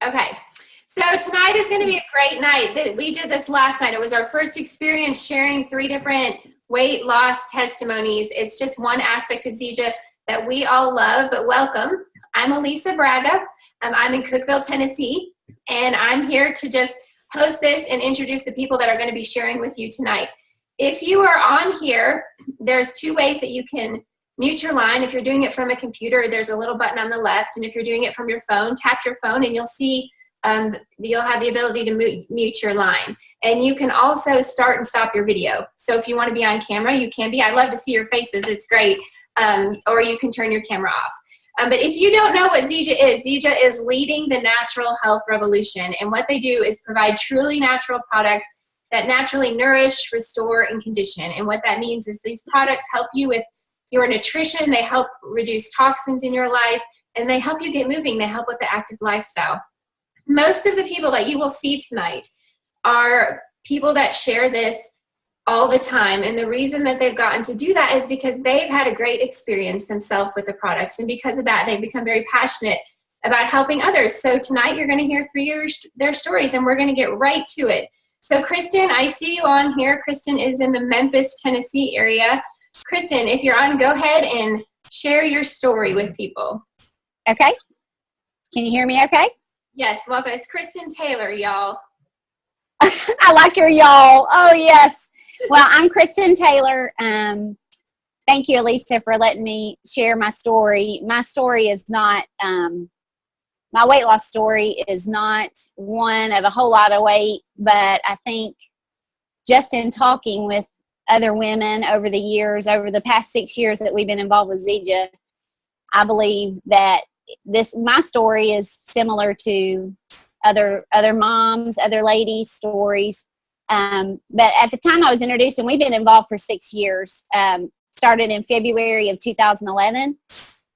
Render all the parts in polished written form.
Okay. So tonight is going to be a great night. We did this last night. It was our first experience sharing 3 different weight loss testimonies. It's just one aspect of Zija that we all love, but welcome. I'm Elisa Bragga. I'm in Cookeville, Tennessee, and I'm here to just host this and introduce the people that are going to be sharing with you tonight. If you are on here, there's 2 ways that you can mute your line. If you're doing it from a computer, there's a little button on the left, and if you're doing it from your phone, tap your phone and you'll see you'll have the ability to mute your line. And you can also start and stop your video. So if you want to be on camera, you can be. I love to see your faces. It's great. Or you can turn your camera off. But if you don't know what Zija is leading the natural health revolution. And what they do is provide truly natural products that naturally nourish, restore, and condition. And what that means is these products help you with your nutrition. They help reduce toxins in your life. And they help you get moving. They help with the active lifestyle. Most of the people that you will see tonight are people that share this all the time. And the reason that they've gotten to do that is because they've had a great experience themselves with the products. And because of that, they've become very passionate about helping others. So tonight you're going to hear 3 their stories, and we're going to get right to it. So Kristen, I see you on here. Kristen is in the Memphis, Tennessee area. Kristen, if you're on, go ahead and share your story with people. Okay. Can you hear me okay? Yes, welcome. It's Kristen Taylor, y'all. I like your y'all. Oh, yes. Well, I'm Kristen Taylor. Thank you, Elisa, for letting me share my story. My story is not, my weight loss story is not one of a whole lot of weight, but I think just in talking with other women over the years, over the past 6 years that we've been involved with Zija, I believe that my story is similar to other moms, other ladies' stories. But at the time I was introduced, and we've been involved for 6 years, started in February of 2011.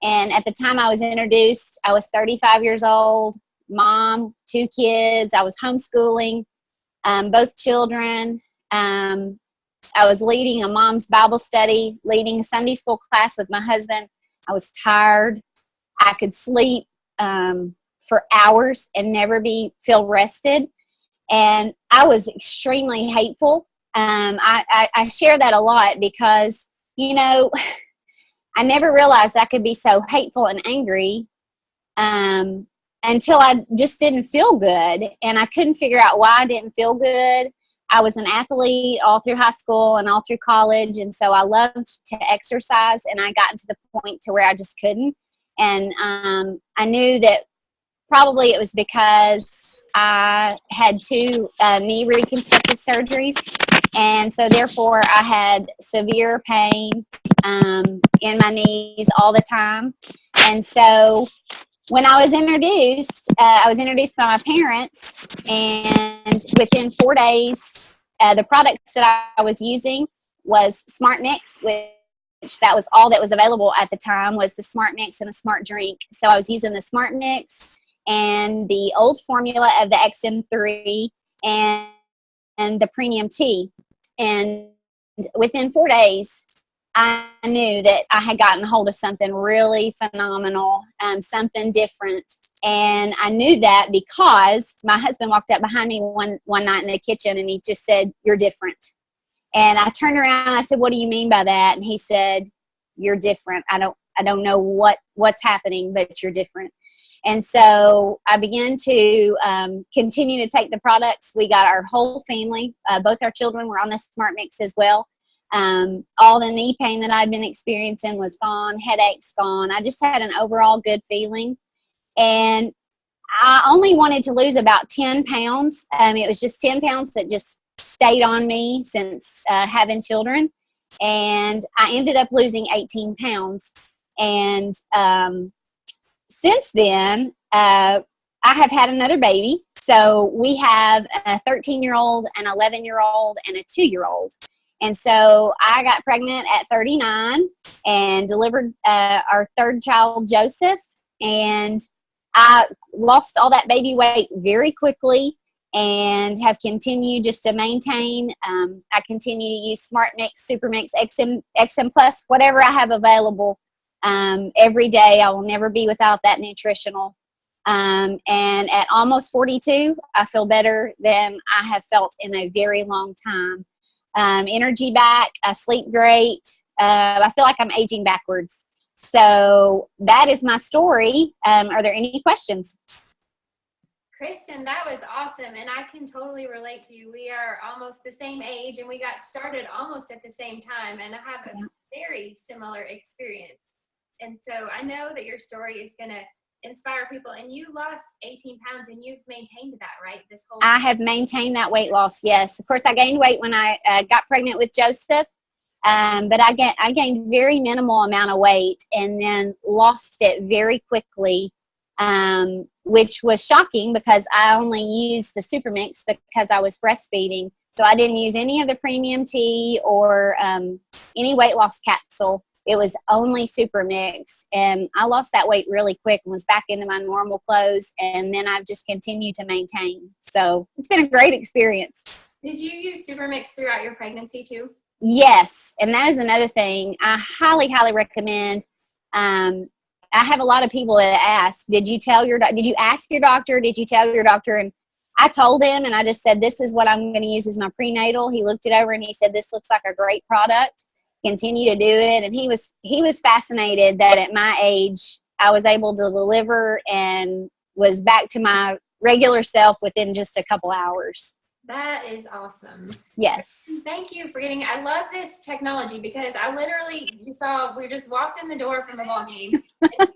And at the time I was introduced, I was 35 years old, mom, 2 kids. I was homeschooling both children. I was leading a mom's Bible study, leading a Sunday school class with my husband. I was tired. I could sleep for hours and never feel rested. And I was extremely hateful. I share that a lot because, you know, I never realized I could be so hateful and angry until I just didn't feel good. And I couldn't figure out why I didn't feel good. I was an athlete all through high school and all through college. And so I loved to exercise, and I got to the point to where I just couldn't. And I knew that probably it was because I had 2 knee reconstructive surgeries. And so therefore I had severe pain in my knees all the time. And so when I was introduced by my parents, and within 4 days, the products that I was using was Smart Mix, which that was all that was available at the time, was the Smart Mix and the Smart Drink. So I was using the Smart Mix and the old formula of the XM3 and the Premium Tea. And within 4 days, I knew that I had gotten a hold of something really phenomenal, something different. And I knew that because my husband walked up behind me one night in the kitchen, and he just said, "You're different." And I turned around and I said, "What do you mean by that?" And he said, "You're different. I don't know what's happening, but you're different." And so I began to continue to take the products. We got our whole family, both our children were on the Smart Mix as well. All the knee pain that I'd been experiencing was gone, headaches gone. I just had an overall good feeling. And I only wanted to lose about 10 pounds. It was just 10 pounds that just stayed on me since having children. And I ended up losing 18 pounds. And since then, I have had another baby. So we have a 13-year-old, an 11-year-old, and a 2-year-old. And so I got pregnant at 39 and delivered our 3rd child, Joseph. And I lost all that baby weight very quickly and have continued just to maintain. I continue to use Smart Mix, Super Mix, XM Plus, whatever I have available every day. I will never be without that nutritional And at almost 42, I feel better than I have felt in a very long time. Energy back, I sleep great. I feel like I'm aging backwards. So that is my story. Are there any questions? Kristen, that was awesome, and I can totally relate to you. We are almost the same age, and we got started almost at the same time, and I have a very similar experience. And so I know that your story is going to inspire people, and you lost 18 pounds, and you've maintained that, right, this whole time? I have maintained that weight loss, yes. Of course, I gained weight when I got pregnant with Joseph, but I gained very minimal amount of weight and then lost it very quickly, which was shocking because I only used the super mix because I was breastfeeding. So I didn't use any of the premium tea or any weight loss capsule. It was only super mix. And I lost that weight really quick and was back into my normal clothes. And then I've just continued to maintain. So it's been a great experience. Did you use super mix throughout your pregnancy too? Yes. And that is another thing I highly, highly recommend. I have a lot of people that ask, did you ask your doctor? Did you tell your doctor? And I told him, and I just said, this is what I'm going to use as my prenatal. He looked it over and he said, this looks like a great product. Continue to do it. And he was fascinated that at my age, I was able to deliver and was back to my regular self within just a couple hours. That is awesome. Yes. Thank you for I love this technology because I literally, we just walked in the door from the ball game and get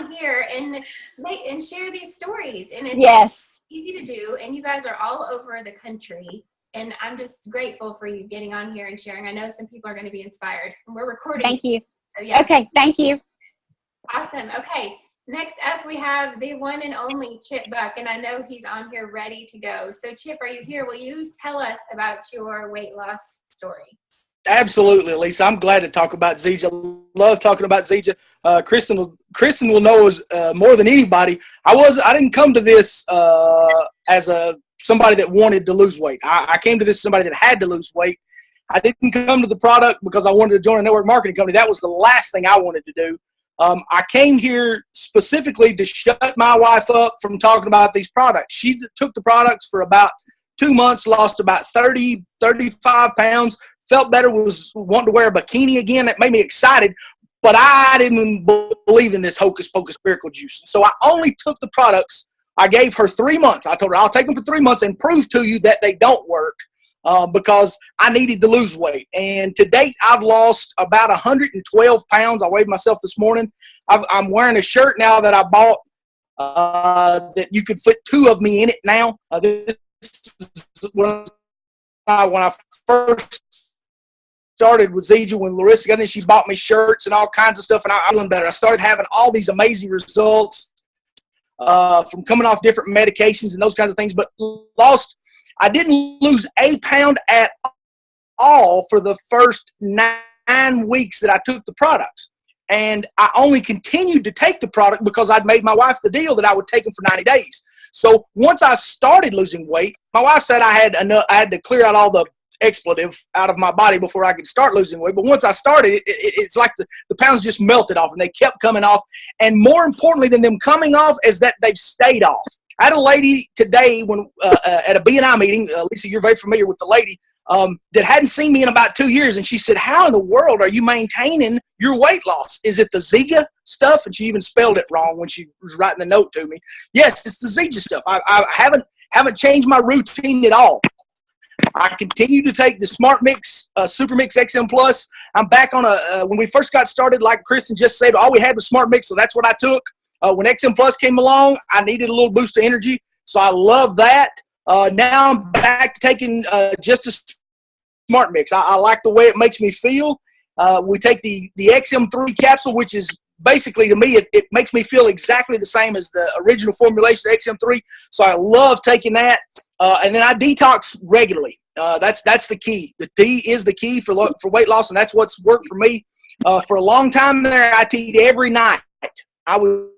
on here and share these stories. And it's easy to do. And you guys are all over the country. And I'm just grateful for you getting on here and sharing. I know some people are going to be inspired. And we're recording. Thank you. So, yeah. Okay. Thank you. Awesome. Okay. Next up, we have the one and only Chip Buck, and I know he's on here ready to go. So, Chip, are you here? Will you tell us about your weight loss story? Absolutely, Elisa. I'm glad to talk about Zija. Love talking about Zija. Kristen will know more than anybody. I didn't come to this as somebody that wanted to lose weight. I came to this as somebody that had to lose weight. I didn't come to the product because I wanted to join a network marketing company. That was the last thing I wanted to do. I came here specifically to shut my wife up from talking about these products. She took the products for about 2 months, lost about 30, 35 pounds, felt better, was wanting to wear a bikini again. That made me excited, but I didn't believe in this hocus pocus miracle juice. So I only took the products. I gave her 3 months. I told her I'll take them for 3 months and prove to you that they don't work. Because I needed to lose weight. And to date, I've lost about 112 pounds. I weighed myself this morning. I'm wearing a shirt now that I bought that you could fit 2 of me in it now. This is when I first started with Zija, when Larissa got in, she bought me shirts and all kinds of stuff, and I'm feeling better. I started having all these amazing results from coming off different medications and those kinds of things, but I didn't lose a pound at all for the first 9 weeks that I took the products. And I only continued to take the product because I'd made my wife the deal that I would take them for 90 days. So once I started losing weight, my wife said I had to clear out all the expletive out of my body before I could start losing weight. But once I started, it's like the pounds just melted off and they kept coming off. And more importantly than them coming off is that they've stayed off. I had a lady today at a B&I meeting, Lisa, you're very familiar with the lady, that hadn't seen me in about 2 years. And she said, how in the world are you maintaining your weight loss? Is it the Zija stuff? And she even spelled it wrong when she was writing the note to me. Yes, it's the Zija stuff. I haven't changed my routine at all. I continue to take the Smart Mix, Super Mix XM Plus. I'm back on when we first got started, like Kristen just said, all we had was Smart Mix, so that's what I took. When XM Plus came along, I needed a little boost of energy, so I love that. Now I'm back to taking just a Smart Mix. I like the way it makes me feel. We take the XM3 capsule, which is basically, to me, it makes me feel exactly the same as the original formulation of XM3, so I love taking that. And then I detox regularly. That's the key. The tea is the key for weight loss, and that's what's worked for me. For a long time there, I tea'd every night. I would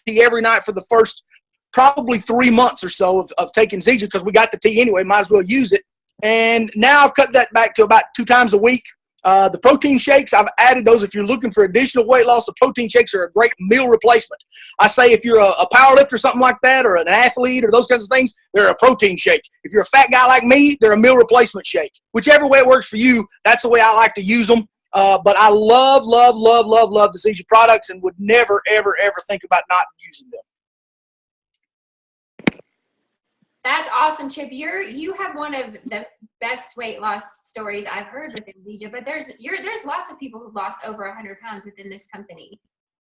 tea every night for the first probably 3 months or so of taking Zija, because we got the tea anyway, might as well use it. And now I've cut that back to about 2 times a week. The protein shakes, I've added those. If you're looking for additional weight loss, the protein shakes are a great meal replacement. I say if you're a power lifter or something like that, or an athlete or those kinds of things, they're a protein shake. If you're a fat guy like me, they're a meal replacement shake. Whichever way it works for you, that's the way I like to use them. But I love the Zija products and would never, ever, ever think about not using them. That's awesome, Chip. You have one of the best weight loss stories I've heard within Zija, but there's lots of people who've lost over 100 pounds within this company.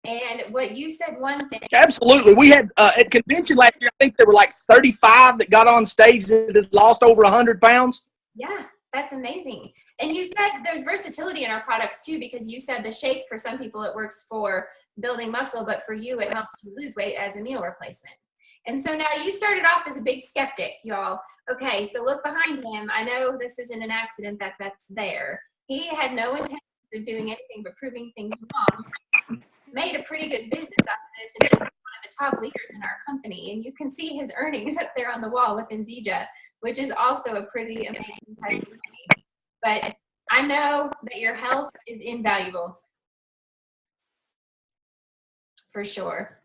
And what you said, one thing. Absolutely. We had at convention last year, I think there were like 35 that got on stage that had lost over 100 pounds. Yeah, that's amazing. And you said there's versatility in our products too, because you said the shake, for some people it works for building muscle, but for you it helps you lose weight as a meal replacement. And so now you started off as a big skeptic, y'all. Okay, so look behind him. I know this isn't an accident that's there. He had no intention of doing anything but proving things wrong. Made a pretty good business out of this, and he's one of the top leaders in our company. And you can see his earnings up there on the wall within Zija, which is also a pretty amazing testimony. But I know that your health is invaluable. For sure.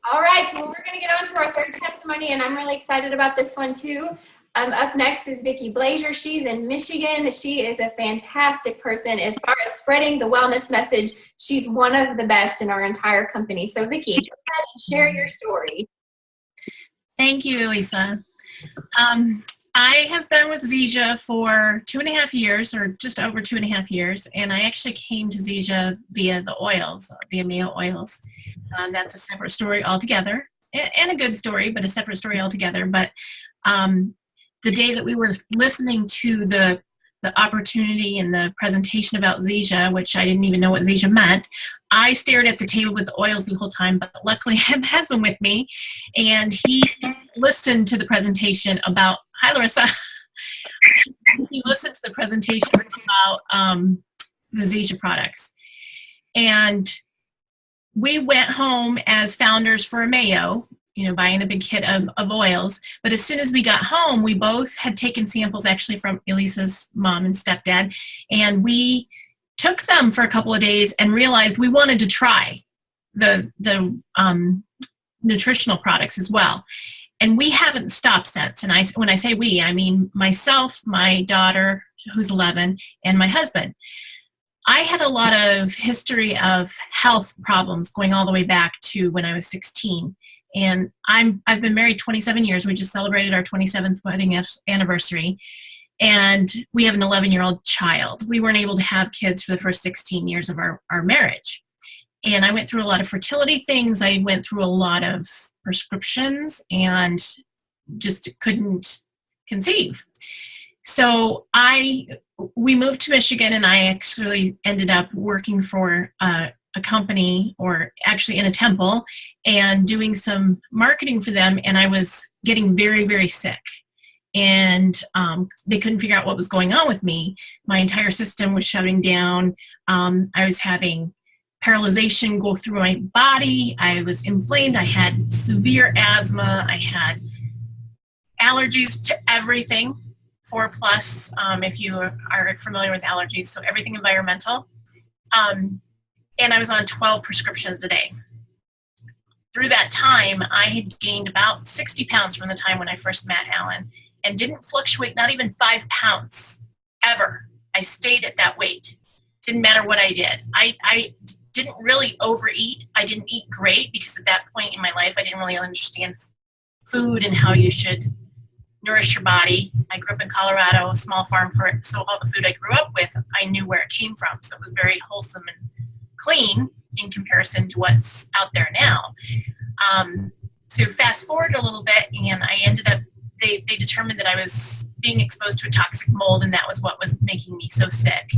All right, well, we're going to get on to our third testimony, and I'm really excited about this one too. Up next is Vicki Blazier. She's in Michigan. She is a fantastic person. As far as spreading the wellness message, she's one of the best in our entire company. So Vicki, go ahead and share your story. Thank you, Elisa. I have been with Zija for 2.5 years, or just over 2.5 years, and I actually came to Zija via the oils, the amino oils. That's a separate story altogether, and a good story, but a separate story altogether. But the day that we were listening to the opportunity and the presentation about Zija, which I didn't even know what Zija meant, I stared at the table with the oils the whole time, but luckily my husband with me, and he listened to the presentation about, hi Larissa, he listened to the presentation about the Zija products. And we went home as founders for a mayo, buying a big kit of oils. But as soon as we got home, we both had taken samples actually from Elisa's mom and stepdad, and we took them for a couple of days and realized we wanted to try the nutritional products as well. And we haven't stopped since. And when I say we, I mean myself, my daughter, who's 11, and my husband. I had a lot of history of health problems going all the way back to when I was 16. And I've been married 27 years. We just celebrated our 27th wedding anniversary. And we have an 11-year-old child. We weren't able to have kids for the first 16 years of our marriage. And I went through a lot of fertility things. I went through a lot of prescriptions and just couldn't conceive. So we moved to Michigan, and I actually ended up working for a company, or actually in a temple, and doing some marketing for them. And I was getting very, very sick. And they couldn't figure out what was going on with me. My entire system was shutting down. I was having paralyzation go through my body. I was inflamed. I had severe asthma. I had allergies to everything, 4+, if you are familiar with allergies, so everything environmental. And I was on 12 prescriptions a day. Through that time, I had gained about 60 pounds from the time when I first met Alan, and didn't fluctuate, not even 5 pounds, ever. I stayed at that weight. Didn't matter what I did. I didn't really overeat. I didn't eat great, because at that point in my life, I didn't really understand food and how you should nourish your body. I grew up in Colorado, a small farm, so all the food I grew up with, I knew where it came from. So it was very wholesome and clean in comparison to what's out there now. So fast forward a little bit, and I ended up, they determined that I was being exposed to a toxic mold, and that was what was making me so sick.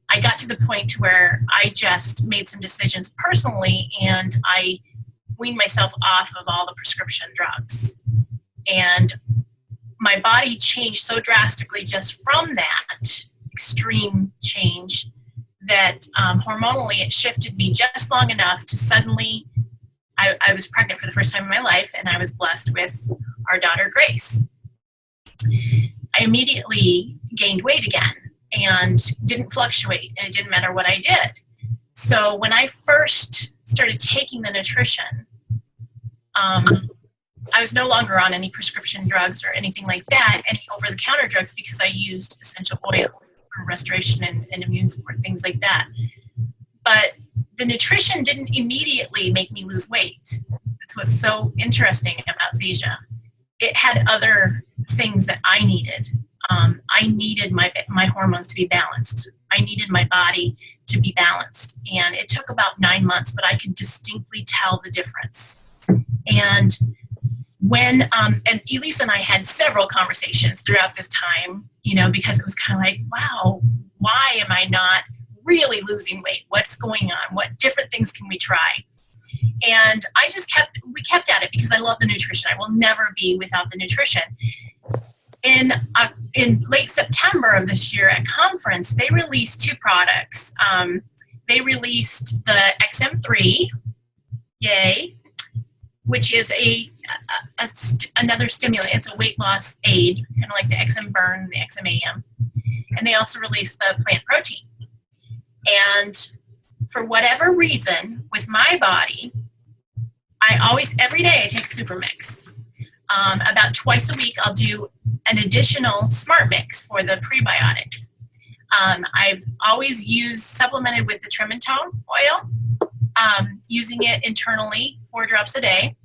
I got to the point to where I just made some decisions personally, and I weaned myself off of all the prescription drugs. And my body changed so drastically just from that extreme change that hormonally it shifted me just long enough to suddenly, I was pregnant for the first time in my life, and I was blessed with our daughter, Grace. I immediately gained weight again and didn't fluctuate, and it didn't matter what I did. So when I first started taking the nutrition, I was no longer on any prescription drugs or anything like that, any over-the-counter drugs, because I used essential oils for restoration and immune support, things like that. But the nutrition didn't immediately make me lose weight. That's what's so interesting about Zija. It had other things that I needed. I needed my hormones to be balanced. I needed my body to be balanced. And it took about 9 months, but I could distinctly tell the difference. And when, and Elisa and I had several conversations throughout this time, you know, because it was kind of like, wow, why am I not really losing weight? What's going on? What different things can we try? And we kept at it because I love the nutrition. I will never be without the nutrition. In late September of this year at conference, they released 2 products. They released the XM3, yay, which is another stimulant. It's a weight loss aid, kind of like the XM Burn, the XMAM. And they also released the plant protein. And for whatever reason, with my body, every day I take Super Mix. About twice a week, I'll do an additional Smart Mix for the prebiotic. I've always supplemented with the Trim and Tone oil, using it internally 4 drops a day.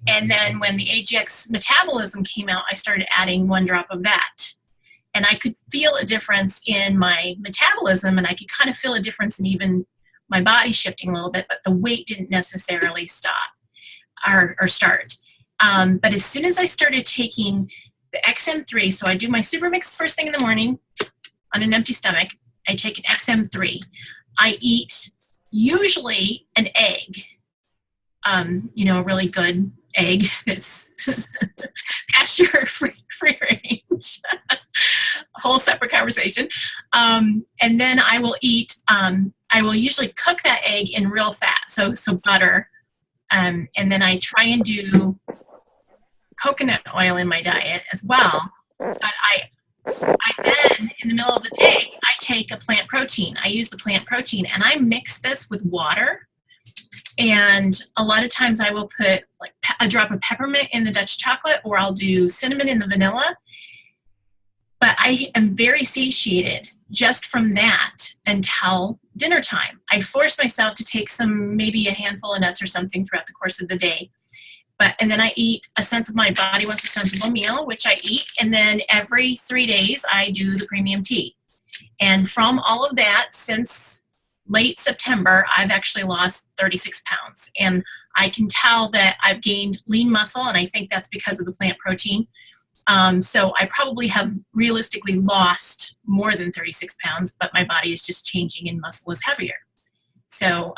And then when the AGX metabolism came out, I started adding 1 drop of that. And I could feel a difference in my metabolism, and I could kind of feel a difference in even my body shifting a little bit, but the weight didn't necessarily stop or start. But as soon as I started taking the XM3, so I do my Super Mix first thing in the morning on an empty stomach, I take an XM3. I eat usually an egg, a really good egg that's pasture free range, a whole separate conversation. And then I will I will usually cook that egg in real fat, so butter. And then I try and do coconut oil in my diet as well. But I then, in the middle of the day, I take a plant protein. I use the plant protein, and I mix this with water. And a lot of times I will put like a drop of peppermint in the Dutch chocolate, or I'll do cinnamon in the vanilla. But I am very satiated just from that until dinner time. I force myself to take maybe a handful of nuts or something throughout the course of the day. And then I eat my body wants a sensible meal, which I eat. And then every 3 days I do the premium tea. And from all of that, since late September, I've actually lost 36 pounds. And I can tell that I've gained lean muscle, and I think that's because of the plant protein. So I probably have realistically lost more than 36 pounds, but my body is just changing and muscle is heavier. So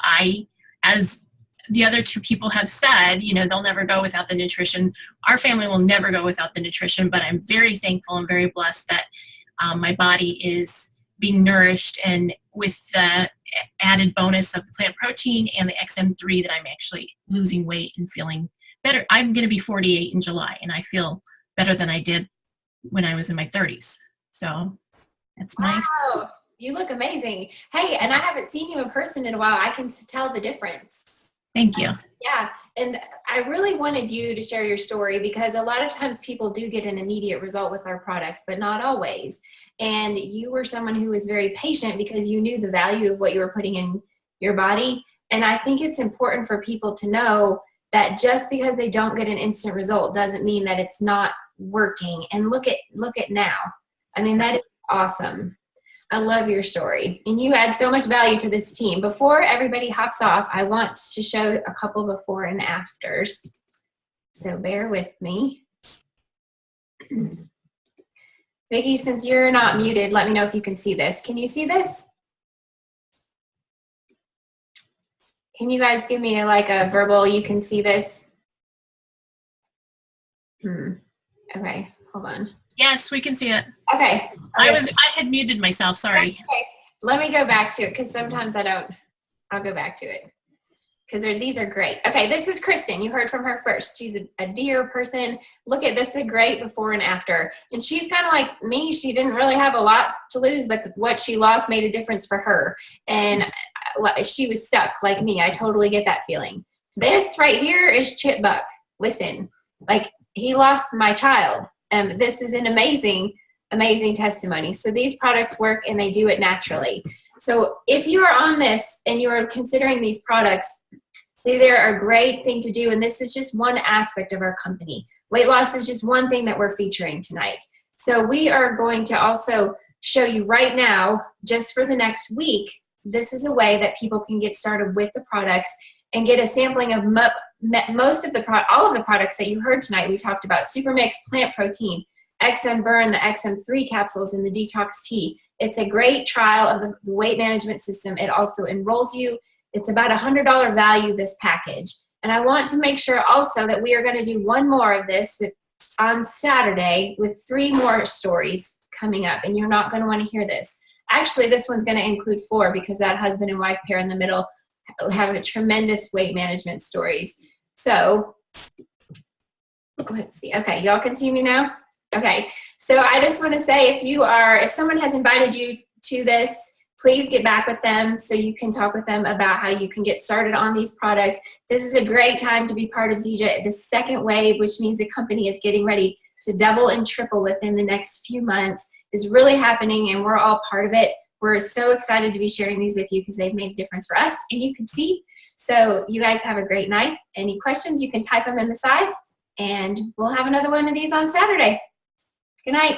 as the other 2 people have said, they'll never go without the nutrition. Our family will never go without the nutrition, but I'm very thankful and very blessed that my body is being nourished, and with the added bonus of the plant protein and the XM3 that I'm actually losing weight and feeling better. I'm going to be 48 in July, and I feel better than I did when I was in my 30s. So that's nice. Wow, you look amazing. Hey, and I haven't seen you in person in a while. I can tell the difference. Thank you. Yeah, and I really wanted you to share your story, because a lot of times people do get an immediate result with our products, but not always. And you were someone who was very patient because you knew the value of what you were putting in your body. And I think it's important for people to know that just because they don't get an instant result doesn't mean that it's not working. And look at now. I mean, that is awesome. I love your story, and you add so much value to this team. Before everybody hops off, I want to show a couple before and afters, so bear with me. Vicki, since you're not muted, let me know if you can see this. Can you see this? Can you guys give me like a verbal, you can see this? Okay, hold on. Yes, we can see it. Okay. I had muted myself, sorry. Okay. Let me go back to it, because sometimes I don't. I'll go back to it. because these are great. Okay, this is Kristen. You heard from her first. She's a dear person. Look at this, a great before and after. And she's kind of like me. She didn't really have a lot to lose, but what she lost made a difference for her. And she was stuck like me. I totally get that feeling. This right here is Chip Buck. Listen, like he lost my child. This is an amazing, amazing testimony. So these products work and they do it naturally. So if you are on this and you are considering these products, they're a great thing to do. And this is just one aspect of our company. Weight loss is just one thing that we're featuring tonight. So we are going to also show you right now, just for the next week, this is a way that people can get started with the products and get a sampling of all of the products that you heard tonight. We talked about Supermix, plant protein, XM Burn, the XM3 capsules, and the Detox Tea. It's a great trial of the weight management system. It also enrolls you. It's about $100 value, this package. And I want to make sure also that we are going to do one more of this on Saturday with 3 more stories coming up. And you're not going to want to hear this. Actually, this one's going to include 4 because that husband and wife pair in the middle have a tremendous weight management stories. So let's see. Okay, y'all can see me now? Okay, so I just want to say if someone has invited you to this, please get back with them so you can talk with them about how you can get started on these products. This is a great time to be part of Zija, the second wave, which means the company is getting ready to double and triple within the next few months. Is really happening and we're all part of it. We're so excited to be sharing these with you because they've made a difference for us and you can see. So you guys have a great night. Any questions, you can type them in the side and we'll have another one of these on Saturday. Good night.